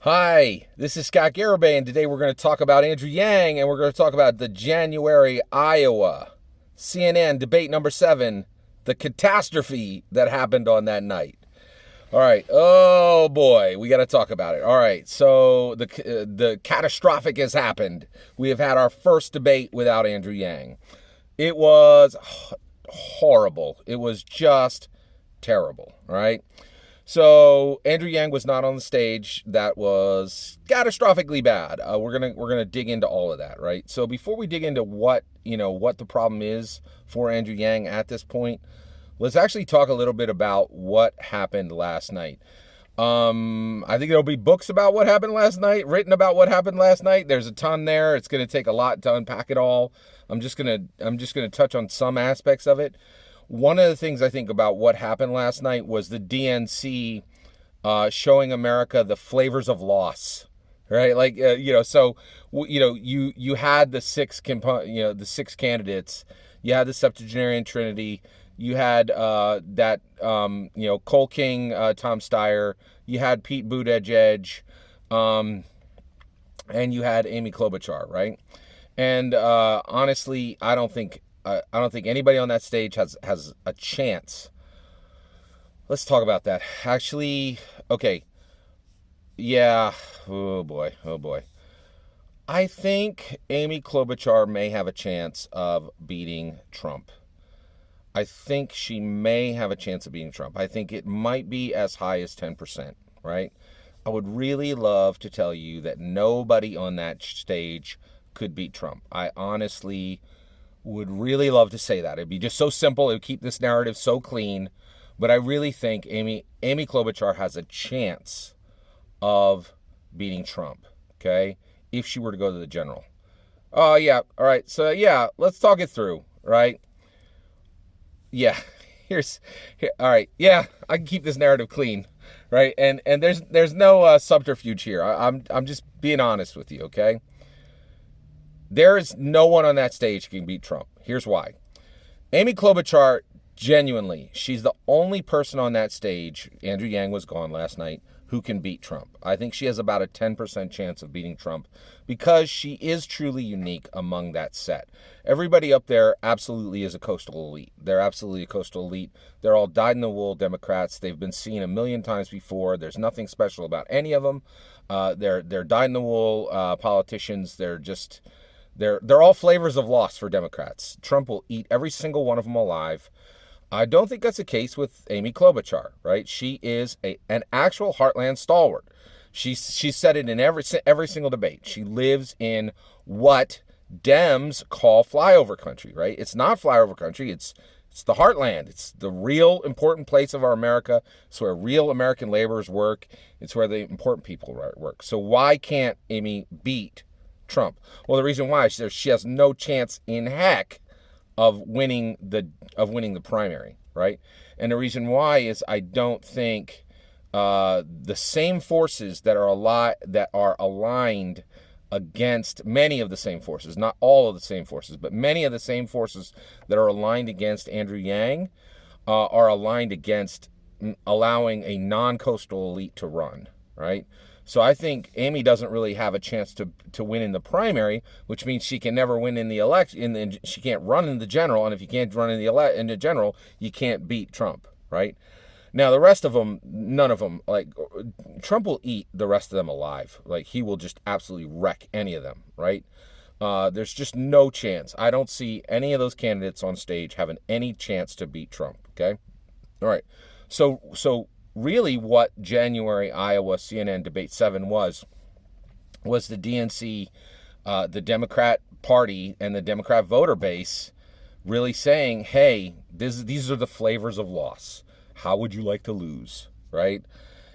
Hi, this is Scott Garibay, and today we're going to talk about Andrew Yang, and we're going to talk about the January Iowa CNN debate number 7, the catastrophe that happened on that night. All right. Oh boy, we got to talk about it. All right. So the catastrophic has happened. We have had our first debate without Andrew Yang. It was horrible. It was just terrible. All right. So Andrew Yang was not on the stage. That was catastrophically bad. We're gonna dig into all of that, right? So before we dig into what the problem is for Andrew Yang at this point, let's actually talk a little bit about what happened last night. I think there'll be books about what happened last night, written about what happened last night. There's a ton there. It's gonna take a lot to unpack it all. I'm just gonna touch on some aspects of it. One of the things I think about what happened last night was the DNC showing America the flavors of loss, right? Like you had the the six candidates. You had the septuagenarian trinity. You had Cole King, Tom Steyer. You had Pete Buttigieg, and you had Amy Klobuchar, right? And honestly, I don't think anybody on that stage has a chance. Let's talk about that. Actually, okay. Yeah. Oh boy. Oh boy. I think Amy Klobuchar may have a chance of beating Trump. I think she may have a chance of beating Trump. I think it might be as high as 10%, right? I would really love to tell you that nobody on that stage could beat Trump. I honestly would really love to say that. It'd be just so simple. It would keep this narrative so clean. But I really think Amy Klobuchar has a chance of beating Trump, okay, if she were to go to the general. Oh, yeah. All right. So, yeah, let's talk it through, right? Yeah. All right. Yeah, I can keep this narrative clean, right? And there's no subterfuge here. I'm just being honest with you, okay? There is no one on that stage who can beat Trump. Here's why. Amy Klobuchar, genuinely, she's the only person on that stage, Andrew Yang was gone last night, who can beat Trump. I think she has about a 10% chance of beating Trump because she is truly unique among that set. Everybody up there absolutely is a coastal elite. They're absolutely a coastal elite. They're all dyed-in-the-wool Democrats. They've been seen a million times before. There's nothing special about any of them. They're dyed-in-the-wool politicians. They're all flavors of loss for Democrats. Trump will eat every single one of them alive. I don't think that's the case with Amy Klobuchar, right? She is an actual heartland stalwart. She said it in every single debate. She lives in what Dems call flyover country, right? It's not flyover country. It's the heartland. It's the real important place of our America. It's where real American laborers work. It's where the important people work. So why can't Amy beat Trump? Well, the reason why is she has no chance in heck of winning the primary, right? And the reason why is I don't think the same forces that are aligned against many of the same forces, not all of the same forces, but many of the same forces that are aligned against Andrew Yang are aligned against allowing a non-coastal elite to run, right? So I think Amy doesn't really have a chance to win in the primary, which means she can never win in the election. She can't run in the general, and if you can't run in the general, you can't beat Trump, right? Now the rest of them, none of them, like Trump will eat the rest of them alive. Like he will just absolutely wreck any of them, right? There's just no chance. I don't see any of those candidates on stage having any chance to beat Trump. Okay, all right. So really what January Iowa CNN debate 7 was the DNC, the Democrat Party and the Democrat voter base really saying, hey, these are the flavors of loss. How would you like to lose, right?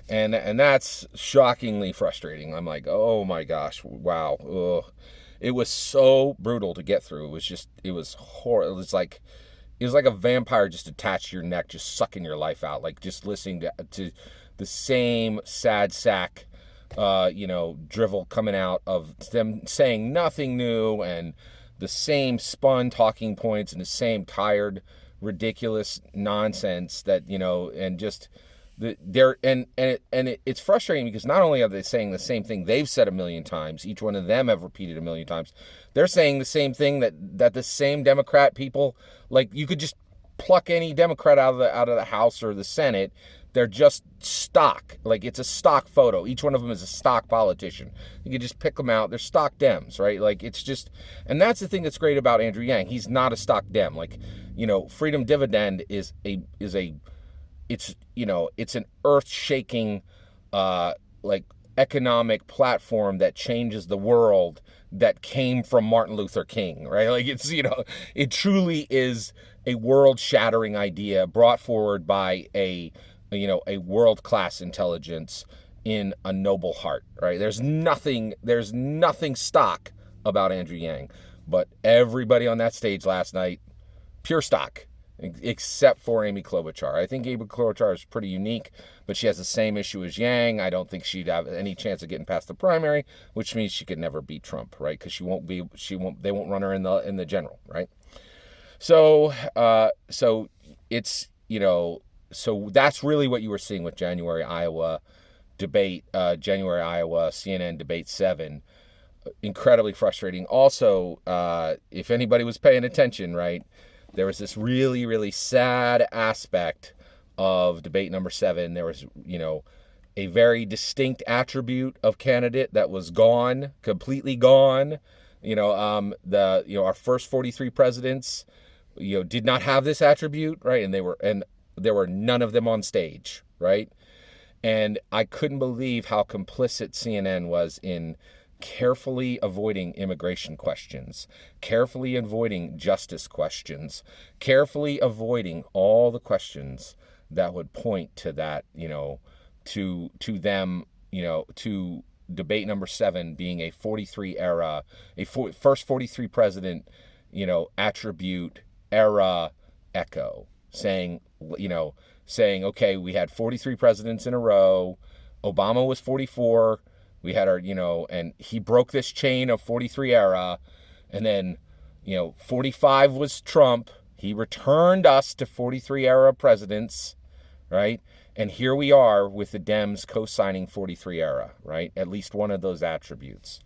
And that's shockingly frustrating. I'm like, oh my gosh, wow. Ugh. It was so brutal to get through. It was horrible. It was like a vampire just attached to your neck, just sucking your life out, like just listening to the same sad sack, drivel coming out of them saying nothing new and the same spun talking points and the same tired, ridiculous nonsense that, and just It's frustrating because not only are they saying the same thing they've said a million times, each one of them have repeated a million times, they're saying the same thing that the same Democrat people, like, you could just pluck any Democrat out of the House or the Senate. They're just stock. Like, it's a stock photo. Each one of them is a stock politician. You can just pick them out. They're stock Dems, right? Like, it's just, and that's the thing that's great about Andrew Yang. He's not a stock Dem. Like, Freedom Dividend is it's an earth-shaking, like, economic platform that changes the world, that came from Martin Luther King, right? Like, it truly is a world-shattering idea brought forward by a world-class intelligence in a noble heart, right? There's nothing stock about Andrew Yang, but everybody on that stage last night, pure stock, except for Amy Klobuchar. I think Amy Klobuchar is pretty unique, but she has the same issue as Yang. I don't think she'd have any chance of getting past the primary, which means she could never beat Trump, right? Because they won't run her in the general, right? So it's, so that's really what you were seeing with January Iowa CNN debate 7. Incredibly frustrating. Also, if anybody was paying attention, right, there was this really, really sad aspect of debate number 7. There was, a very distinct attribute of candidate that was gone, completely gone. Our first 43 presidents, did not have this attribute, right? And there were none of them on stage, right? And I couldn't believe how complicit CNN was in carefully avoiding immigration questions, carefully avoiding justice questions, carefully avoiding all the questions that would point to that, to them, to debate number 7 being a 43 era, first 43 president, attribute era echo, saying, okay, we had 43 presidents in a row. Obama was 44. We had our, and he broke this chain of 43 era. And then, 45 was Trump. He returned us to 43 era presidents, right? And here we are with the Dems co-signing 43 era, right? At least one of those attributes.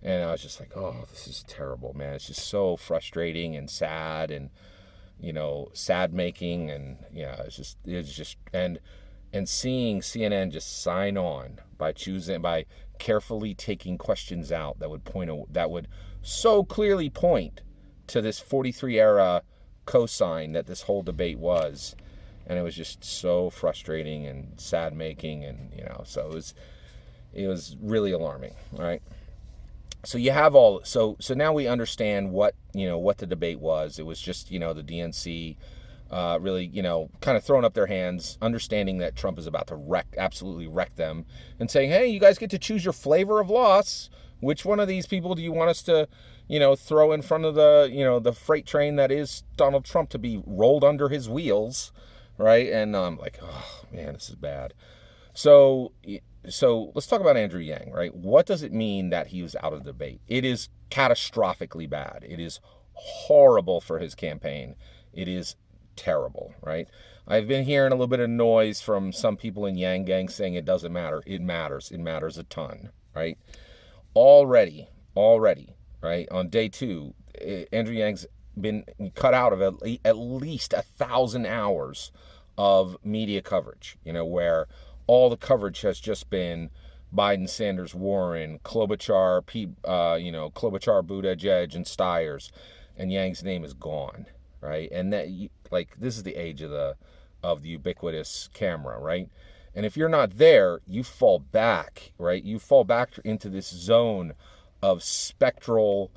And I was just like, oh, this is terrible, man. It's just so frustrating and sad and, sad making. And it's just, and seeing CNN just sign on by carefully taking questions out that would so clearly point to this 43 era cosign that this whole debate was. And it was just so frustrating and sad making. And, so it was really alarming. All right. So you have so now we understand what the debate was. It was just, the DNC, really, kind of throwing up their hands, understanding that Trump is about to absolutely wreck them, and saying, hey, you guys get to choose your flavor of loss. Which one of these people do you want us to, throw in front of the, the freight train that is Donald Trump to be rolled under his wheels, right? And I'm like, oh, man, this is bad. So let's talk about Andrew Yang, right? What does it mean that he was out of the debate? It is catastrophically bad. It is horrible for his campaign. It is terrible, right? I've been hearing a little bit of noise from some people in Yang Gang saying it doesn't matter. It matters. It matters a ton, right? Already, right? On day 2, Andrew Yang's been cut out of at least 1,000 hours of media coverage, where all the coverage has just been Biden, Sanders, Warren, Klobuchar, Klobuchar, Buttigieg, and Stiers, and Yang's name is gone, right? And that, this is the age of the ubiquitous camera, right? And if you're not there, you fall back, right? You fall back into this zone of spectral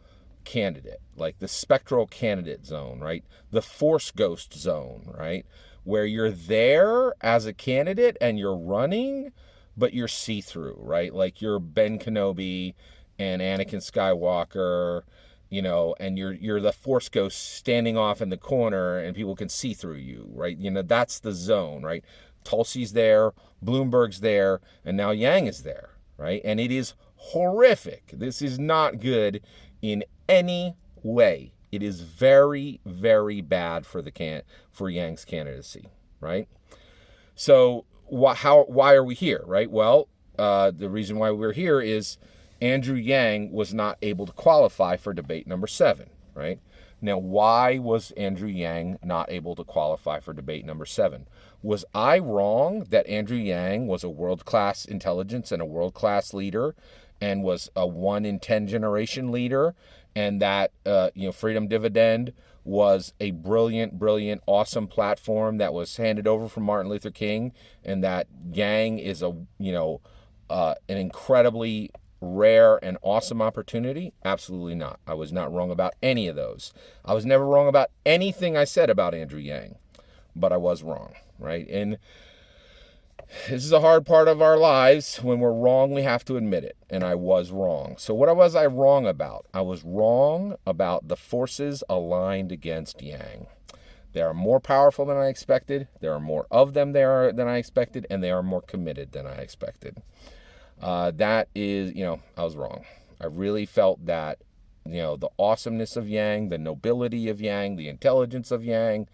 candidate, like the spectral candidate zone, right? The force ghost zone, right? Where you're there as a candidate and you're running, but you're see-through, right? Like you're Ben Kenobi and Anakin Skywalker, and you're the force ghost standing off in the corner and people can see through you, right? That's the zone, right? Tulsi's there, Bloomberg's there, and now Yang is there, right? And it is horrific. This is not good in any way. It is very, very bad for Yang's candidacy, right? So why are we here, right? Well, the reason why we're here is Andrew Yang was not able to qualify for debate number 7, right? Now, why was Andrew Yang not able to qualify for debate number 7? Was I wrong that Andrew Yang was a world-class intelligence and a world-class leader and was a 1 in 10 generation leader, and that Freedom Dividend was a brilliant, awesome platform that was handed over from Martin Luther King, and that Yang is an incredibly rare and awesome opportunity? Absolutely not. I was not wrong about any of those. I was never wrong about anything I said about Andrew Yang, but I was wrong, right? And this is a hard part of our lives. When we're wrong, we have to admit it, and I was wrong. So what was I wrong about? I was wrong about the forces aligned against Yang. They are more powerful than I expected. There are more of them than I expected, and they are more committed than I expected. That is, I was wrong. I really felt that, the awesomeness of Yang, the nobility of Yang, the intelligence of Yang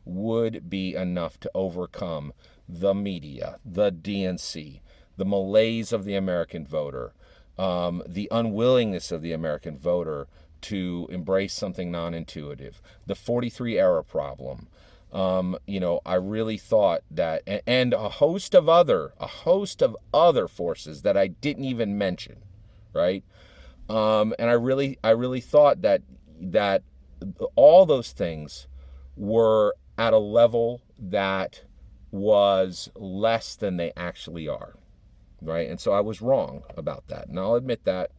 would be enough to overcome the media, the DNC, the malaise of the American voter, the unwillingness of the American voter to embrace something non-intuitive, the 43 error problem. I really thought that, and a host of other forces that I didn't even mention, right? And I really thought that all those things were at a level that was less than they actually are, right? And so I was wrong about that, and I'll admit that.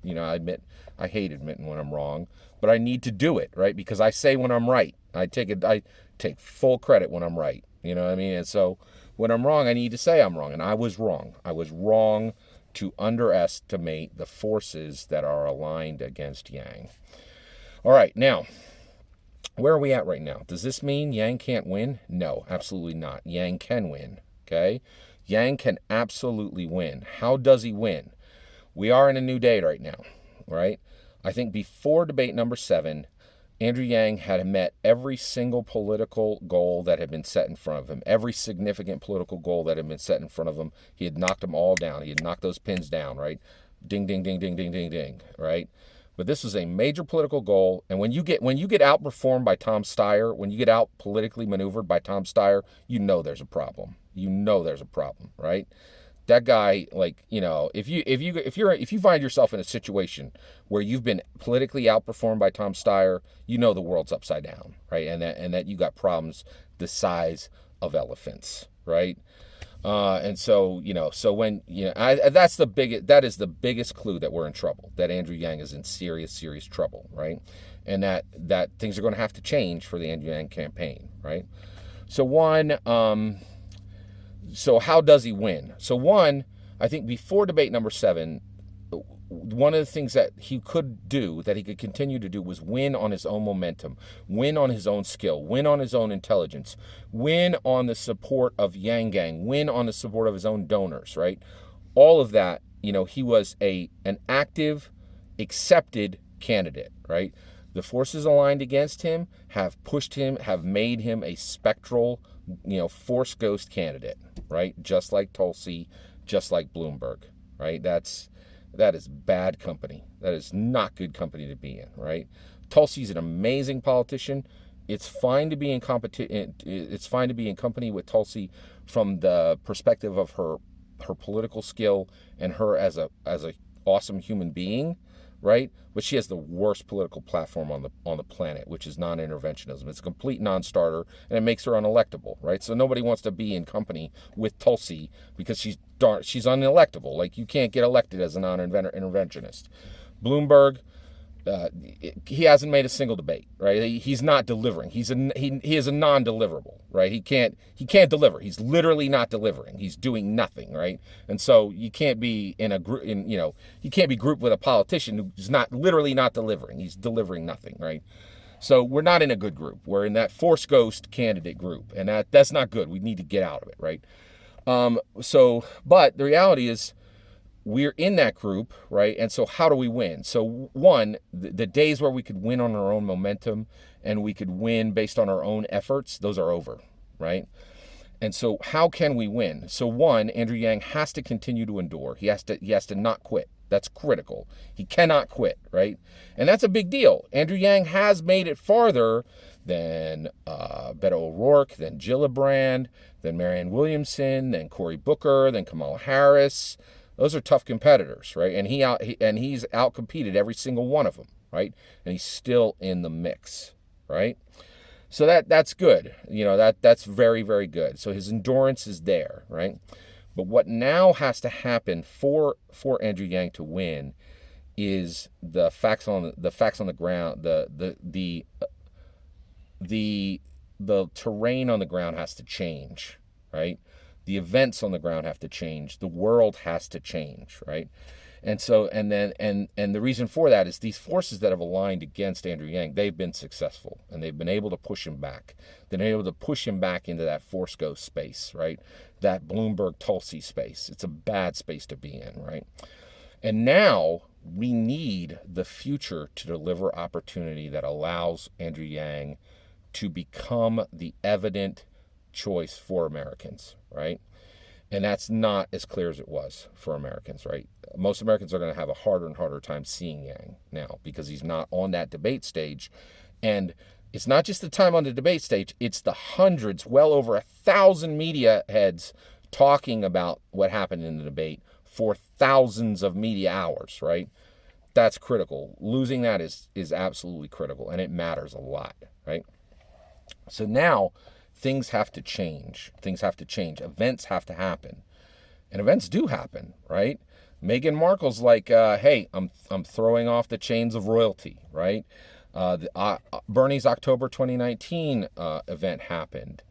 I hate admitting when I'm wrong, but I need to do it, right? Because I say when I'm right. I take full credit when I'm right. You know what I mean? And so when I'm wrong, I need to say I'm wrong, and I was wrong. I was wrong to underestimate the forces that are aligned against Yang. All right, now, where are we at right now? Does this mean Yang can't win? No, absolutely not. Yang can win, okay? Yang can absolutely win. How does he win? We are in a new day right now, right? I think before debate number 7, Andrew Yang had met every single political goal that had been set in front of him, every significant political goal that had been set in front of him. He had knocked them all down. He had knocked those pins down, right? Ding, ding, ding, ding, ding, ding, ding, right? But this was a major political goal, and when you get outperformed by Tom Steyer, when you get out politically maneuvered by Tom Steyer, you know there's a problem. Right? That guy, if you find yourself in a situation where you've been politically outperformed by Tom Steyer, you know the world's upside down, right? And that you got problems the size of elephants, right? And so when that is the biggest clue that we're in trouble, that Andrew Yang is in serious trouble, right? And that things are going to have to change for the Andrew Yang campaign, right? So how does he win? So I think before debate number 7, one of the things that he could do, that he could continue to do, was win on his own momentum, win on his own skill, win on his own intelligence, win on the support of Yang Gang, win on the support of his own donors, right? All of that, he was an active, accepted candidate, right? The forces aligned against him have made him a spectral, force ghost candidate, right? Just like Tulsi, just like Bloomberg, right? That is bad company. That is not good company to be in, right? Tulsi's an amazing politician. It's fine to be in It's fine to be in company with Tulsi from the perspective of her political skill and her as a awesome human being, right? But she has the worst political platform on the planet, which is non-interventionism. It's a complete non-starter, and it makes her unelectable, right? So nobody wants to be in company with Tulsi because she's unelectable. Like, you can't get elected as a non-interventionist. Bloomberg, he hasn't made a single debate, right? He's not delivering. He is a non-deliverable, right? He can't deliver. He's literally not delivering. He's doing nothing, right? And so you can't be in a group. You can't be grouped with a politician who's literally not delivering. He's delivering nothing, right? So we're not in a good group. We're in that force ghost candidate group, and that's not good. We need to get out of it, right? But the reality is, we're in that group, right? And so how do we win? So the days where we could win on our own momentum and we could win based on our own efforts, those are over, right? And so how can we win? So one, Andrew Yang has to continue to endure. He has to not quit. That's critical. He cannot quit, right? And that's a big deal. Andrew Yang has made it farther than Beto O'Rourke, than Gillibrand, than Marianne Williamson, than Cory Booker, than Kamala Harris. Those are tough competitors, right? And he's outcompeted every single one of them, right? And he's still in the mix, right? So that's good. That's very, very good. So his endurance is there, right? But what now has to happen for Andrew Yang to win is the facts on the ground, the terrain on the ground has to change, right? The events on the ground have to change. The world has to change, right? And so, and the reason for that is these forces that have aligned against Andrew Yang, they've been successful, and they've been able to push him back. They've been able to push him back into that Force Ghost space, right? That Bloomberg-Tulsi space. It's a bad space to be in, right? And now we need the future to deliver opportunity that allows Andrew Yang to become the evident choice for Americans, right? And that's not as clear as it was for Americans, right? Most Americans are going to have a harder and harder time seeing Yang now because he's not on that debate stage. And it's not just the time on the debate stage, it's the hundreds, well over 1,000 media heads talking about what happened in the debate for thousands of media hours, right? That's critical. Losing that is absolutely critical, and it matters a lot, right? So now things have to change. Things have to change. Events have to happen. And events do happen, right? Meghan Markle's like, hey, I'm throwing off the chains of royalty, right? Bernie's October 2019 event happened.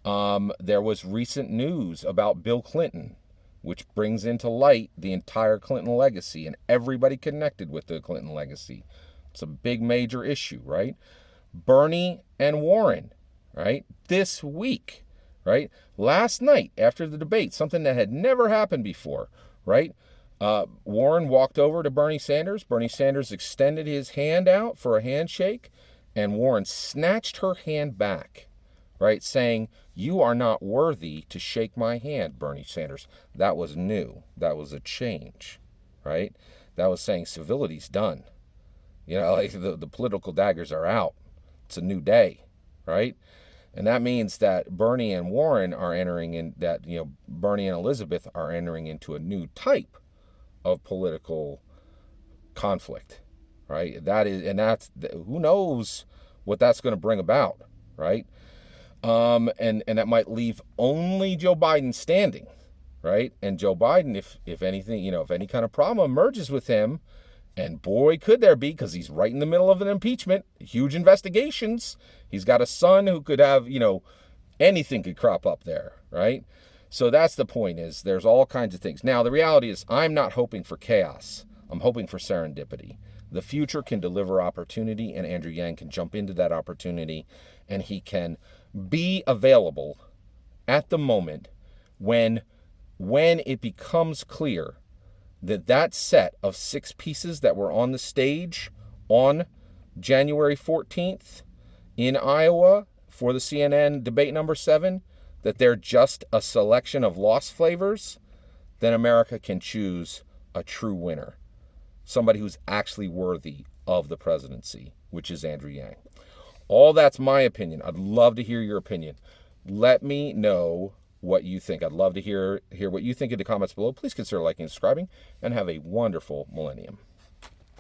There was recent news about Bill Clinton, which brings into light the entire Clinton legacy and everybody connected with the Clinton legacy. It's a big major issue, right? Bernie and Warren, right? This week, right? Last night after the debate, something that had never happened before, right? Warren walked over to Bernie Sanders. Bernie Sanders extended his hand out for a handshake, and Warren snatched her hand back, right? Saying, "You are not worthy to shake my hand, Bernie Sanders." That was new. That was a change, right? That was saying civility's done. Like the political daggers are out. It's a new day, right? And that means that Bernie and Warren are entering in that, Bernie and Elizabeth are entering into a new type of political conflict, right? That's who knows what that's going to bring about, right? And that might leave only Joe Biden standing, right? And Joe Biden, if anything, if any kind of problem emerges with him, and boy, could there be, because he's right in the middle of an impeachment, huge investigations. He's got a son who could have, anything could crop up there, right? So that's the point, is there's all kinds of things. Now, the reality is I'm not hoping for chaos. I'm hoping for serendipity. The future can deliver opportunity, and Andrew Yang can jump into that opportunity, and he can be available at the moment when it becomes clear that set of 6 pieces that were on the stage on January 14th in Iowa for the CNN debate number 7, that they're just a selection of lost flavors, then America can choose a true winner. Somebody who's actually worthy of the presidency, which is Andrew Yang. All that's my opinion. I'd love to hear your opinion. Let me know what you think. I'd love to hear what you think in the comments below. Please consider liking and subscribing, and have a wonderful millennium.